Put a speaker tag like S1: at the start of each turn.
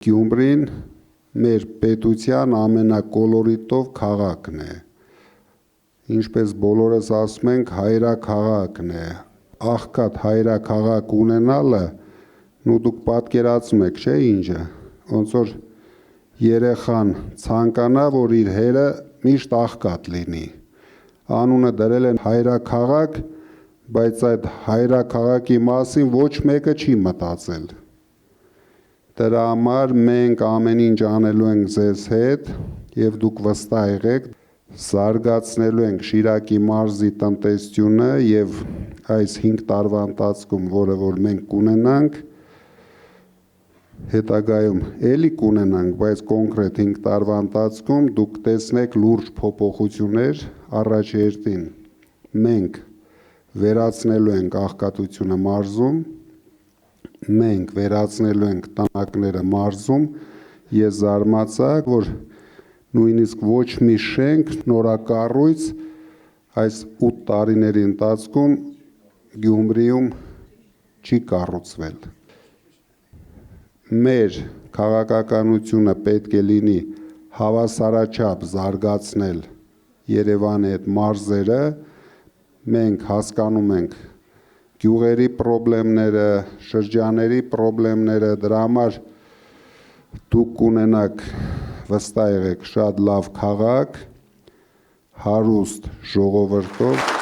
S1: Գյումրին մեր պետության ամենակոլորիտով քաղաքն է, ինչպես բոլորս ասում ենք, հայրաքաղաքն է, աղքատ հայրաքաղաք ունենալը, դուք պատկերացնում եք, չէ՞ ինչը, ոնց որ երեխան ցանկանա, որ իր հերը միշտ աղքատ լինի, անունը դրել են հայրաքաղաք, բայց այդ հայրաքաղաքի մասին ոչ մեկը չի մտածել, դրա համար մենք ամեն ինչ անելու ենք ձեզ հետ և դուք վստահ եղեք, զարգացնելու ենք Շիրակի մարզի տնտեսությունը և այս 5 տարվա ընթացքում, որը որ մենք կունենանք, հետագայում էլի կունենանք, բայց կոնկրետ 5 տարվա ընթացքում դուք տեսնեք լուրջ փոփոխություններ, առաջերտին մենք վերացնելու ենք աղքատությունը մարզում, մենք վերացնելու ենք տնակները մարզում, ես զարմացա, որ նույնիսկ ոչ մի շենք, նորակառույց այս 8 տարիների ընթացքում Գյումրիում չի կառուցվել։ Մեր քաղաքականությունը պետք է լինի հավասարաչափ զարգացնել Երևանի այդ մարզերը, մենք հասկանում ենք գյուղերի պրոբլեմները, շրջանների պրոբլեմները, դրա համար դուք կունենաք, վստահ եղեք, շատ լավ քաղաք, հարուստ ժողովրդով